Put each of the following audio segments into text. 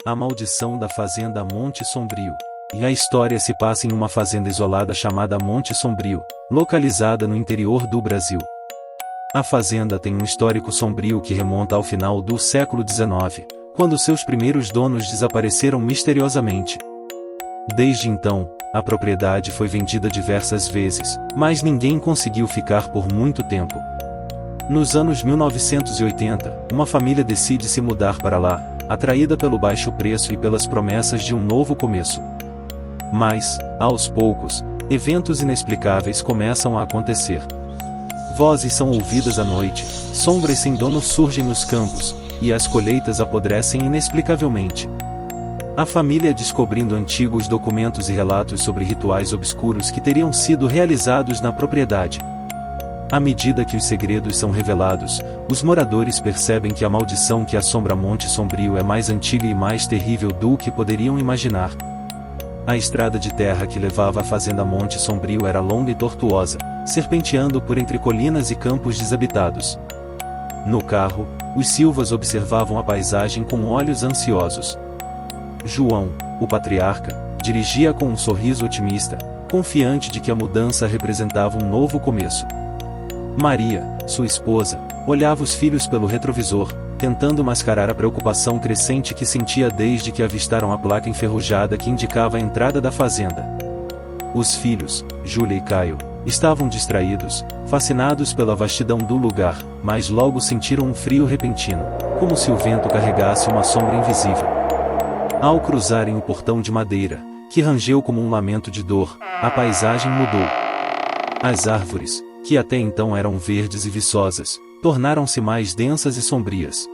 A maldição da fazenda Monte Sombrio. E a história se passa em uma fazenda isolada chamada Monte Sombrio, localizada no interior do Brasil. A fazenda tem um histórico sombrio que remonta ao final do século XIX, quando seus primeiros donos desapareceram misteriosamente. Desde então, a propriedade foi vendida diversas vezes, mas ninguém conseguiu ficar por muito tempo. Nos anos 1980, uma família decide se mudar para lá, atraída pelo baixo preço e pelas promessas de um novo começo. Mas, aos poucos, eventos inexplicáveis começam a acontecer. Vozes são ouvidas à noite, sombras sem dono surgem nos campos, e as colheitas apodrecem inexplicavelmente. A família descobrindo antigos documentos e relatos sobre rituais obscuros que teriam sido realizados na propriedade. À medida que os segredos são revelados, os moradores percebem que a maldição que assombra Monte Sombrio é mais antiga e mais terrível do que poderiam imaginar. A estrada de terra que levava à fazenda Monte Sombrio era longa e tortuosa, serpenteando por entre colinas e campos desabitados. No carro, os Silvas observavam a paisagem com olhos ansiosos. João, o patriarca, dirigia com um sorriso otimista, confiante de que a mudança representava um novo começo. Maria, sua esposa, olhava os filhos pelo retrovisor, tentando mascarar a preocupação crescente que sentia desde que avistaram a placa enferrujada que indicava a entrada da fazenda. Os filhos, Júlia e Caio, estavam distraídos, fascinados pela vastidão do lugar, mas logo sentiram um frio repentino, como se o vento carregasse uma sombra invisível. Ao cruzarem o portão de madeira, que rangeu como um lamento de dor, a paisagem mudou. As árvores, que até então eram verdes e viçosas, tornaram-se mais densas e sombrias.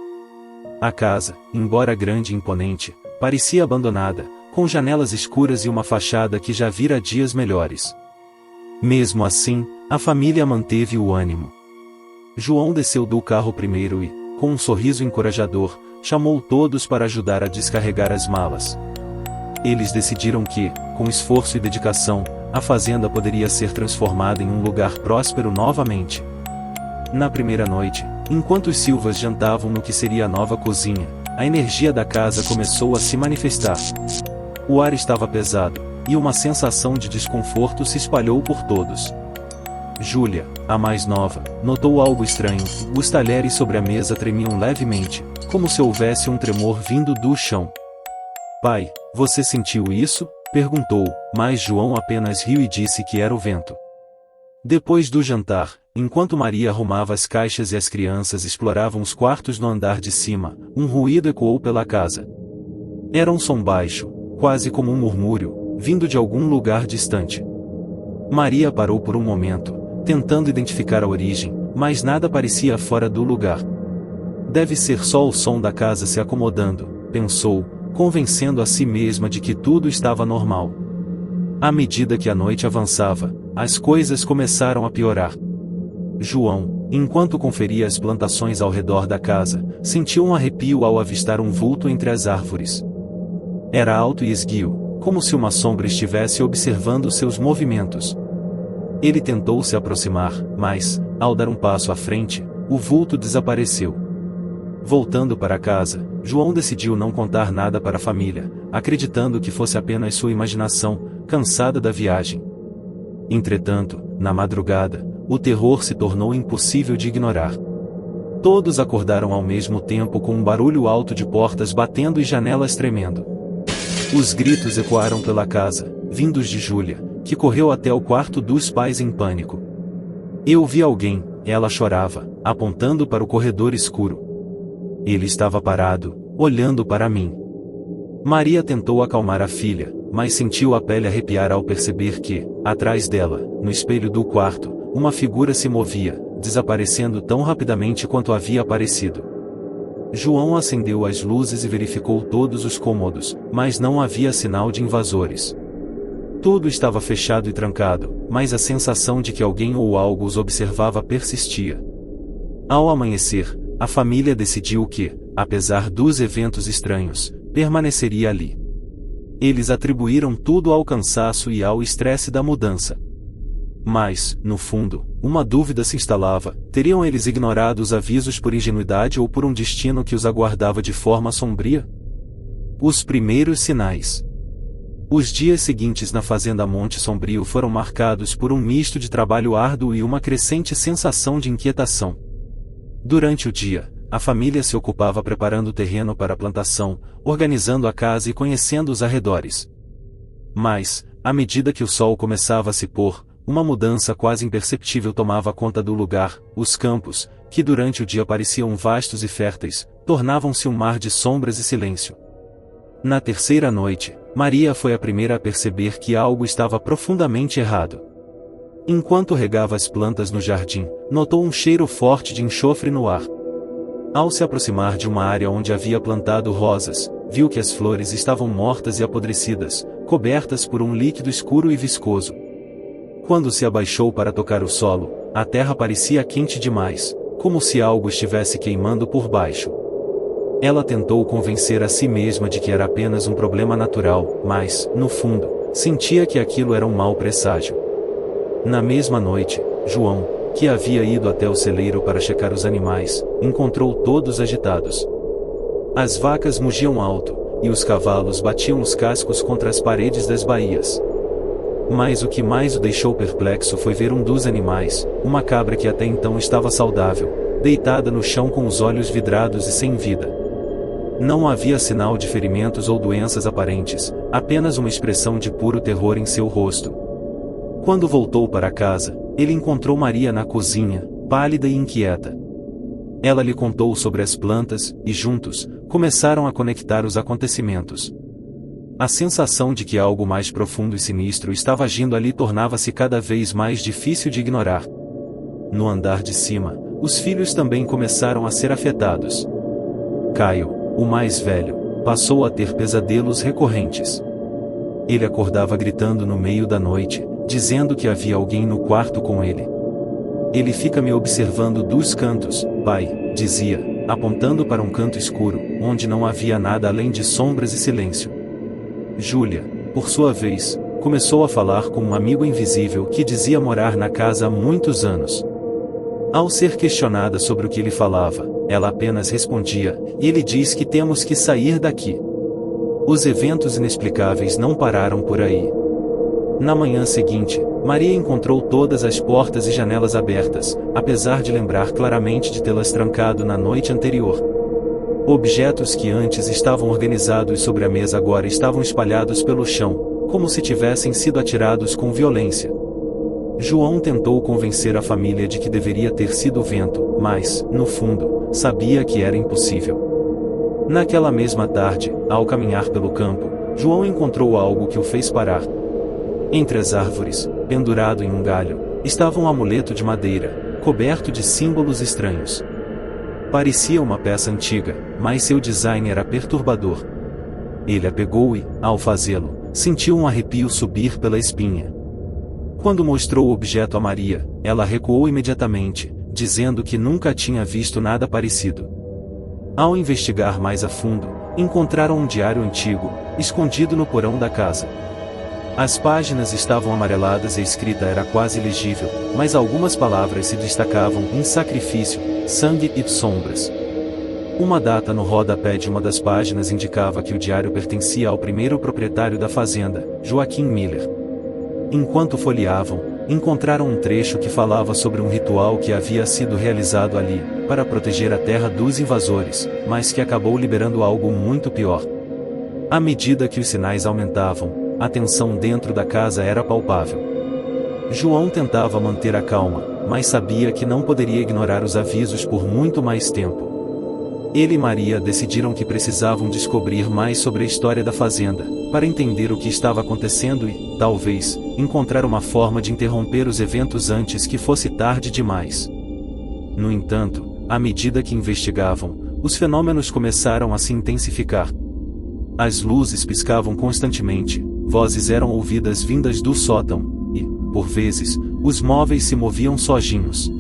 A casa, embora grande e imponente, parecia abandonada, com janelas escuras e uma fachada que já vira dias melhores. Mesmo assim, a família manteve o ânimo. João desceu do carro primeiro e, com um sorriso encorajador, chamou todos para ajudar a descarregar as malas. Eles decidiram que, com esforço e dedicação, a fazenda poderia ser transformada em um lugar próspero novamente. Na primeira noite, enquanto os Silvas jantavam no que seria a nova cozinha, a energia da casa começou a se manifestar. O ar estava pesado, e uma sensação de desconforto se espalhou por todos. Júlia, a mais nova, notou algo estranho. Os talheres sobre a mesa tremiam levemente, como se houvesse um tremor vindo do chão. "Pai, você sentiu isso?" perguntou, mas João apenas riu e disse que era o vento. Depois do jantar, enquanto Maria arrumava as caixas e as crianças exploravam os quartos no andar de cima, um ruído ecoou pela casa. Era um som baixo, quase como um murmúrio, vindo de algum lugar distante. Maria parou por um momento, tentando identificar a origem, mas nada parecia fora do lugar. Deve ser só o som da casa se acomodando, pensou, convencendo a si mesma de que tudo estava normal. À medida que a noite avançava, as coisas começaram a piorar. João, enquanto conferia as plantações ao redor da casa, sentiu um arrepio ao avistar um vulto entre as árvores. Era alto e esguio, como se uma sombra estivesse observando seus movimentos. Ele tentou se aproximar, mas, ao dar um passo à frente, o vulto desapareceu. Voltando para casa, João decidiu não contar nada para a família, acreditando que fosse apenas sua imaginação, cansada da viagem. Entretanto, na madrugada, o terror se tornou impossível de ignorar. Todos acordaram ao mesmo tempo com um barulho alto de portas batendo e janelas tremendo. Os gritos ecoaram pela casa, vindos de Júlia, que correu até o quarto dos pais em pânico. "Eu vi alguém", ela chorava, apontando para o corredor escuro. Ele estava parado, olhando para mim. Maria tentou acalmar a filha, mas sentiu a pele arrepiar ao perceber que, atrás dela, no espelho do quarto, uma figura se movia, desaparecendo tão rapidamente quanto havia aparecido. João acendeu as luzes e verificou todos os cômodos, mas não havia sinal de invasores. Tudo estava fechado e trancado, mas a sensação de que alguém ou algo os observava persistia. Ao amanhecer, a família decidiu que, apesar dos eventos estranhos, permaneceria ali. Eles atribuíram tudo ao cansaço e ao estresse da mudança. Mas, no fundo, uma dúvida se instalava: teriam eles ignorado os avisos por ingenuidade ou por um destino que os aguardava de forma sombria? Os primeiros sinais. Os dias seguintes na fazenda Monte Sombrio foram marcados por um misto de trabalho árduo e uma crescente sensação de inquietação. Durante o dia, a família se ocupava preparando o terreno para a plantação, organizando a casa e conhecendo os arredores. Mas, à medida que o sol começava a se pôr, uma mudança quase imperceptível tomava conta do lugar. Os campos, que durante o dia pareciam vastos e férteis, tornavam-se um mar de sombras e silêncio. Na terceira noite, Maria foi a primeira a perceber que algo estava profundamente errado. Enquanto regava as plantas no jardim, notou um cheiro forte de enxofre no ar. Ao se aproximar de uma área onde havia plantado rosas, viu que as flores estavam mortas e apodrecidas, cobertas por um líquido escuro e viscoso. Quando se abaixou para tocar o solo, a terra parecia quente demais, como se algo estivesse queimando por baixo. Ela tentou convencer a si mesma de que era apenas um problema natural, mas, no fundo, sentia que aquilo era um mau presságio. Na mesma noite, João, que havia ido até o celeiro para checar os animais, encontrou todos agitados. As vacas mugiam alto, e os cavalos batiam os cascos contra as paredes das baías. Mas o que mais o deixou perplexo foi ver um dos animais, uma cabra que até então estava saudável, deitada no chão com os olhos vidrados e sem vida. Não havia sinal de ferimentos ou doenças aparentes, apenas uma expressão de puro terror em seu rosto. Quando voltou para casa, ele encontrou Maria na cozinha, pálida e inquieta. Ela lhe contou sobre as plantas, e juntos, começaram a conectar os acontecimentos. A sensação de que algo mais profundo e sinistro estava agindo ali tornava-se cada vez mais difícil de ignorar. No andar de cima, os filhos também começaram a ser afetados. Caio, o mais velho, passou a ter pesadelos recorrentes. Ele acordava gritando no meio da noite, dizendo que havia alguém no quarto com ele. Ele fica me observando dos cantos, pai, dizia, apontando para um canto escuro, onde não havia nada além de sombras e silêncio. Júlia, por sua vez, começou a falar com um amigo invisível que dizia morar na casa há muitos anos. Ao ser questionada sobre o que ele falava, ela apenas respondia, e ele diz que temos que sair daqui. Os eventos inexplicáveis não pararam por aí. Na manhã seguinte, Maria encontrou todas as portas e janelas abertas, apesar de lembrar claramente de tê-las trancado na noite anterior. Objetos que antes estavam organizados sobre a mesa agora estavam espalhados pelo chão, como se tivessem sido atirados com violência. João tentou convencer a família de que deveria ter sido o vento, mas, no fundo, sabia que era impossível. Naquela mesma tarde, ao caminhar pelo campo, João encontrou algo que o fez parar. Entre as árvores, pendurado em um galho, estava um amuleto de madeira, coberto de símbolos estranhos. Parecia uma peça antiga, mas seu design era perturbador. Ele a pegou e, ao fazê-lo, sentiu um arrepio subir pela espinha. Quando mostrou o objeto a Maria, ela recuou imediatamente, dizendo que nunca tinha visto nada parecido. Ao investigar mais a fundo, encontraram um diário antigo, escondido no porão da casa. As páginas estavam amareladas e a escrita era quase legível, mas algumas palavras se destacavam em sacrifício, sangue e sombras. Uma data no rodapé de uma das páginas indicava que o diário pertencia ao primeiro proprietário da fazenda, Joaquim Miller. Enquanto folheavam, encontraram um trecho que falava sobre um ritual que havia sido realizado ali, para proteger a terra dos invasores, mas que acabou liberando algo muito pior. À medida que os sinais aumentavam, a tensão dentro da casa era palpável. João tentava manter a calma, mas sabia que não poderia ignorar os avisos por muito mais tempo. Ele e Maria decidiram que precisavam descobrir mais sobre a história da fazenda, para entender o que estava acontecendo e, talvez, encontrar uma forma de interromper os eventos antes que fosse tarde demais. No entanto, à medida que investigavam, os fenômenos começaram a se intensificar. As luzes piscavam constantemente, vozes eram ouvidas vindas do sótão, e, por vezes, os móveis se moviam sozinhos.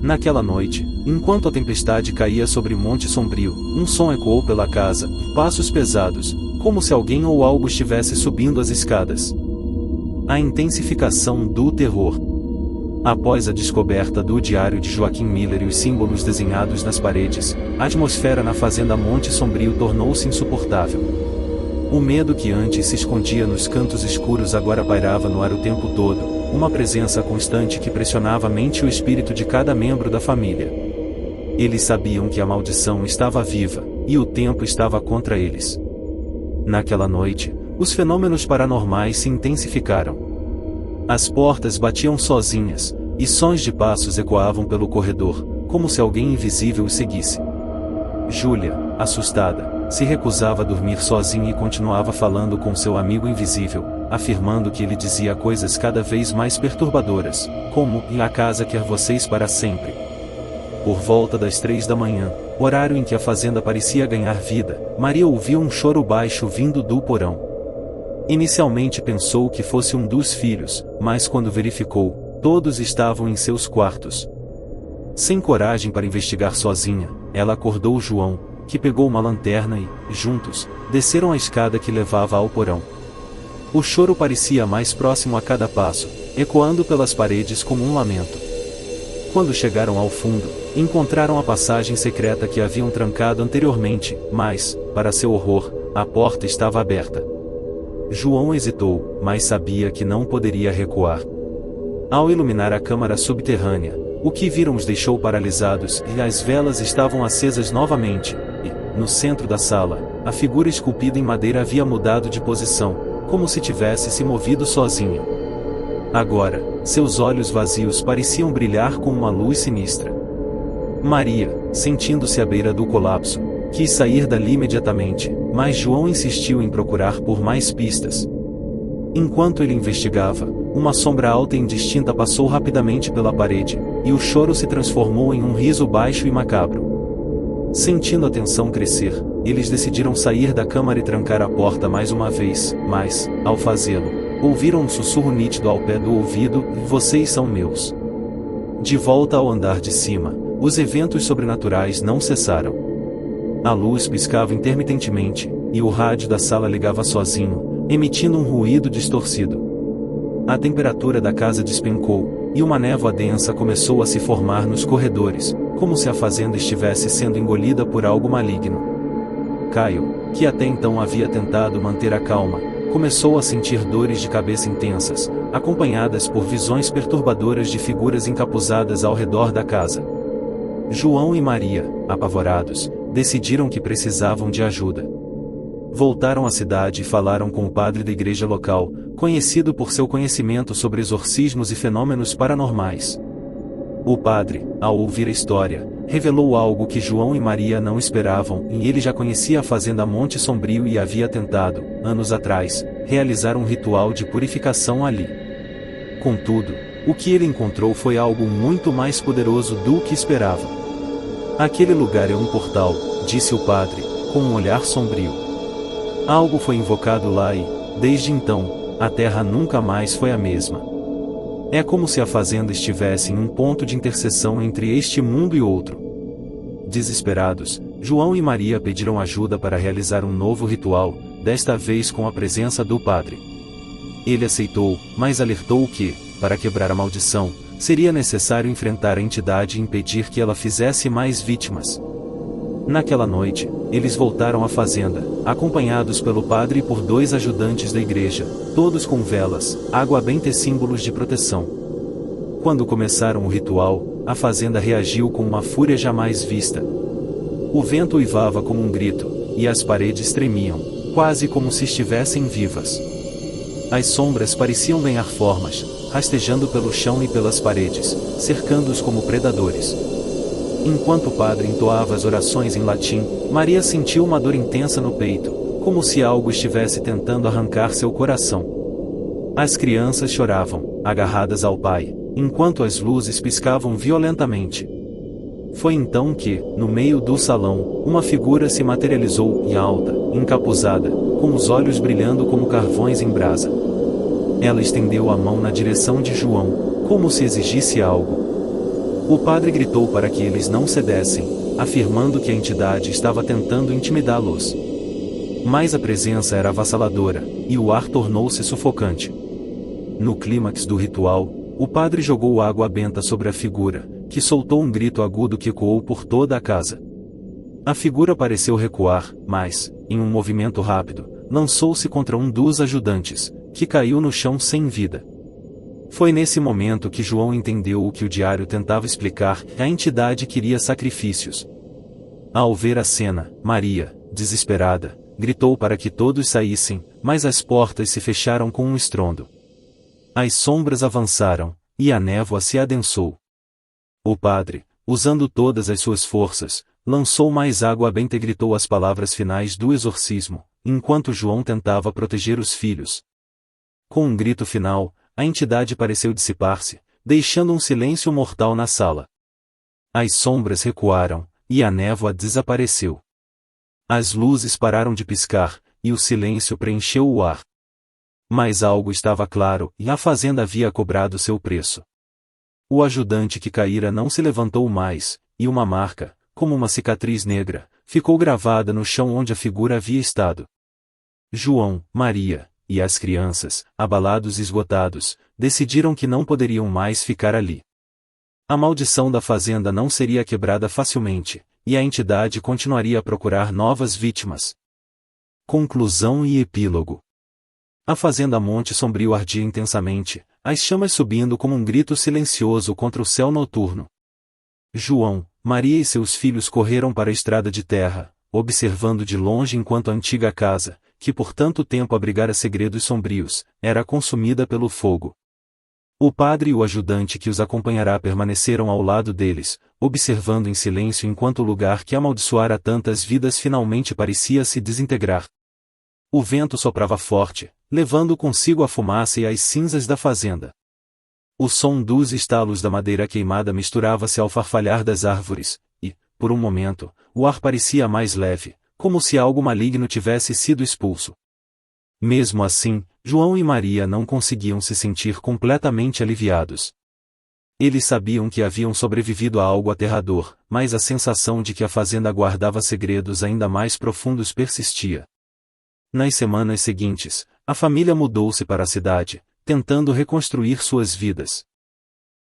Naquela noite, enquanto a tempestade caía sobre Monte Sombrio, um som ecoou pela casa, passos pesados, como se alguém ou algo estivesse subindo as escadas. A intensificação do terror. Após a descoberta do diário de Joaquim Miller e os símbolos desenhados nas paredes, a atmosfera na fazenda Monte Sombrio tornou-se insuportável. O medo que antes se escondia nos cantos escuros agora pairava no ar o tempo todo, uma presença constante que pressionava a mente e o espírito de cada membro da família. Eles sabiam que a maldição estava viva, e o tempo estava contra eles. Naquela noite, os fenômenos paranormais se intensificaram. As portas batiam sozinhas, e sons de passos ecoavam pelo corredor, como se alguém invisível os seguisse. Júlia, assustada, se recusava a dormir sozinha e continuava falando com seu amigo invisível, afirmando que ele dizia coisas cada vez mais perturbadoras, como "E a casa quer vocês para sempre". Por volta das 3 da manhã, horário em que a fazenda parecia ganhar vida, Maria ouviu um choro baixo vindo do porão. Inicialmente pensou que fosse um dos filhos, mas quando verificou, todos estavam em seus quartos. Sem coragem para investigar sozinha, ela acordou João, que pegou uma lanterna e, juntos, desceram a escada que levava ao porão. O choro parecia mais próximo a cada passo, ecoando pelas paredes como um lamento. Quando chegaram ao fundo, encontraram a passagem secreta que haviam trancado anteriormente, mas, para seu horror, a porta estava aberta. João hesitou, mas sabia que não poderia recuar. Ao iluminar a câmara subterrânea, o que viram os deixou paralisados e as velas estavam acesas novamente, e, no centro da sala, a figura esculpida em madeira havia mudado de posição, como se tivesse se movido sozinha. Agora, seus olhos vazios pareciam brilhar com uma luz sinistra. Maria, sentindo-se à beira do colapso, quis sair dali imediatamente, mas João insistiu em procurar por mais pistas. Enquanto ele investigava, uma sombra alta e indistinta passou rapidamente pela parede, e o choro se transformou em um riso baixo e macabro. Sentindo a tensão crescer, eles decidiram sair da câmara e trancar a porta mais uma vez, mas, ao fazê-lo, ouviram um sussurro nítido ao pé do ouvido: "Vocês são meus". De volta ao andar de cima, os eventos sobrenaturais não cessaram. A luz piscava intermitentemente, e o rádio da sala ligava sozinho, emitindo um ruído distorcido. A temperatura da casa despencou, e uma névoa densa começou a se formar nos corredores, como se a fazenda estivesse sendo engolida por algo maligno. Caio, que até então havia tentado manter a calma, começou a sentir dores de cabeça intensas, acompanhadas por visões perturbadoras de figuras encapuzadas ao redor da casa. João e Maria, apavorados, decidiram que precisavam de ajuda. Voltaram à cidade e falaram com o padre da igreja local, conhecido por seu conhecimento sobre exorcismos e fenômenos paranormais. O padre, ao ouvir a história, revelou algo que João e Maria não esperavam, e ele já conhecia a fazenda Monte Sombrio e havia tentado, anos atrás, realizar um ritual de purificação ali. Contudo, o que ele encontrou foi algo muito mais poderoso do que esperava. "Aquele lugar é um portal", disse o padre, com um olhar sombrio. "Algo foi invocado lá e, desde então, a terra nunca mais foi a mesma. É como se a fazenda estivesse em um ponto de interseção entre este mundo e outro." Desesperados, João e Maria pediram ajuda para realizar um novo ritual, desta vez com a presença do padre. Ele aceitou, mas alertou que, para quebrar a maldição, seria necessário enfrentar a entidade e impedir que ela fizesse mais vítimas. Naquela noite, eles voltaram à fazenda, acompanhados pelo padre e por 2 ajudantes da igreja, todos com velas, água benta e símbolos de proteção. Quando começaram o ritual, a fazenda reagiu com uma fúria jamais vista. O vento uivava como um grito, e as paredes tremiam, quase como se estivessem vivas. As sombras pareciam ganhar formas, rastejando pelo chão e pelas paredes, cercando-os como predadores. Enquanto o padre entoava as orações em latim, Maria sentiu uma dor intensa no peito, como se algo estivesse tentando arrancar seu coração. As crianças choravam, agarradas ao pai, enquanto as luzes piscavam violentamente. Foi então que, no meio do salão, uma figura se materializou, e alta, encapuzada, com os olhos brilhando como carvões em brasa. Ela estendeu a mão na direção de João, como se exigisse algo. O padre gritou para que eles não cedessem, afirmando que a entidade estava tentando intimidá-los. Mas a presença era avassaladora, e o ar tornou-se sufocante. No clímax do ritual, o padre jogou água benta sobre a figura, que soltou um grito agudo que ecoou por toda a casa. A figura pareceu recuar, mas, em um movimento rápido, lançou-se contra um dos ajudantes, que caiu no chão sem vida. Foi nesse momento que João entendeu o que o diário tentava explicar: a entidade queria sacrifícios. Ao ver a cena, Maria, desesperada, gritou para que todos saíssem, mas as portas se fecharam com um estrondo. As sombras avançaram, e a névoa se adensou. O padre, usando todas as suas forças, lançou mais água benta e gritou as palavras finais do exorcismo, enquanto João tentava proteger os filhos. Com um grito final, a entidade pareceu dissipar-se, deixando um silêncio mortal na sala. As sombras recuaram, e a névoa desapareceu. As luzes pararam de piscar, e o silêncio preencheu o ar. Mas algo estava claro, e a fazenda havia cobrado seu preço. O ajudante que caíra não se levantou mais, e uma marca, como uma cicatriz negra, ficou gravada no chão onde a figura havia estado. João, Maria, e as crianças, abalados e esgotados, decidiram que não poderiam mais ficar ali. A maldição da fazenda não seria quebrada facilmente, e a entidade continuaria a procurar novas vítimas. Conclusão e epílogo. A fazenda Monte Sombrio ardia intensamente, as chamas subindo como um grito silencioso contra o céu noturno. João, Maria e seus filhos correram para a estrada de terra, observando de longe enquanto a antiga casa, que por tanto tempo abrigara segredos sombrios, era consumida pelo fogo. O padre e o ajudante que os acompanhará permaneceram ao lado deles, observando em silêncio enquanto o lugar que amaldiçoara tantas vidas finalmente parecia se desintegrar. O vento soprava forte, levando consigo a fumaça e as cinzas da fazenda. O som dos estalos da madeira queimada misturava-se ao farfalhar das árvores, e, por um momento, o ar parecia mais leve, como se algo maligno tivesse sido expulso. Mesmo assim, João e Maria não conseguiam se sentir completamente aliviados. Eles sabiam que haviam sobrevivido a algo aterrador, mas a sensação de que a fazenda guardava segredos ainda mais profundos persistia. Nas semanas seguintes, a família mudou-se para a cidade, tentando reconstruir suas vidas.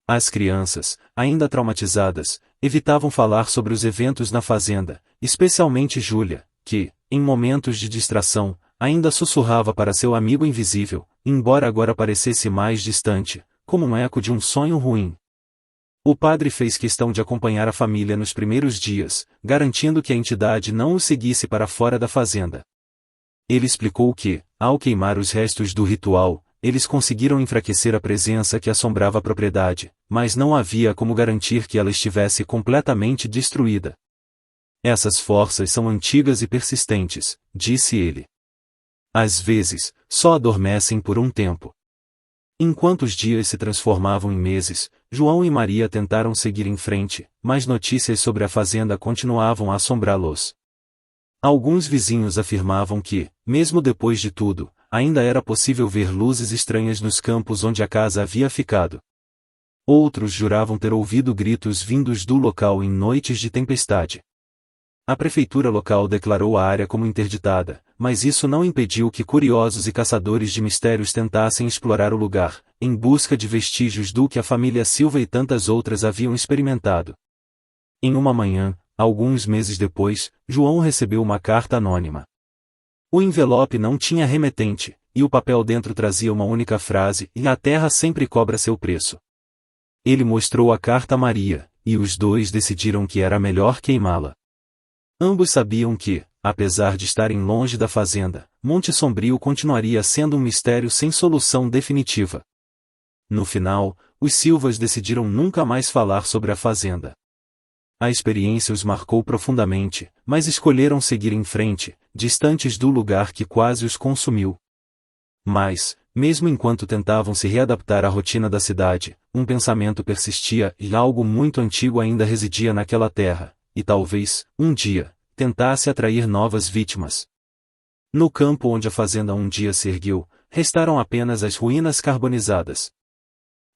As crianças, ainda traumatizadas, evitavam falar sobre os eventos na fazenda, especialmente Júlia, que, em momentos de distração, ainda sussurrava para seu amigo invisível, embora agora parecesse mais distante, como um eco de um sonho ruim. O padre fez questão de acompanhar a família nos primeiros dias, garantindo que a entidade não os seguisse para fora da fazenda. Ele explicou que, ao queimar os restos do ritual, eles conseguiram enfraquecer a presença que assombrava a propriedade, mas não havia como garantir que ela estivesse completamente destruída. Essas forças são antigas e persistentes, disse ele. Às vezes, só adormecem por um tempo. Enquanto os dias se transformavam em meses, João e Maria tentaram seguir em frente, mas notícias sobre a fazenda continuavam a assombrá-los. Alguns vizinhos afirmavam que, mesmo depois de tudo, ainda era possível ver luzes estranhas nos campos onde a casa havia ficado. Outros juravam ter ouvido gritos vindos do local em noites de tempestade. A prefeitura local declarou a área como interditada, mas isso não impediu que curiosos e caçadores de mistérios tentassem explorar o lugar, em busca de vestígios do que a família Silva e tantas outras haviam experimentado. Em uma manhã, alguns meses depois, João recebeu uma carta anônima. O envelope não tinha remetente, e o papel dentro trazia uma única frase: "E a terra sempre cobra seu preço." Ele mostrou a carta a Maria, e os dois decidiram que era melhor queimá-la. Ambos sabiam que, apesar de estarem longe da fazenda, Monte Sombrio continuaria sendo um mistério sem solução definitiva. No final, os Silvas decidiram nunca mais falar sobre a fazenda. A experiência os marcou profundamente, mas escolheram seguir em frente, distantes do lugar que quase os consumiu. Mas, mesmo enquanto tentavam se readaptar à rotina da cidade, um pensamento persistia e algo muito antigo ainda residia naquela terra, e talvez, um dia, tentasse atrair novas vítimas. No campo onde a fazenda um dia se ergueu, restaram apenas as ruínas carbonizadas.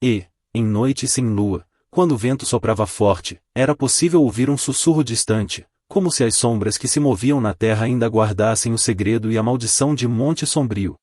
E, em noites sem lua, quando o vento soprava forte, era possível ouvir um sussurro distante, como se as sombras que se moviam na terra ainda guardassem o segredo e a maldição de Monte Sombrio.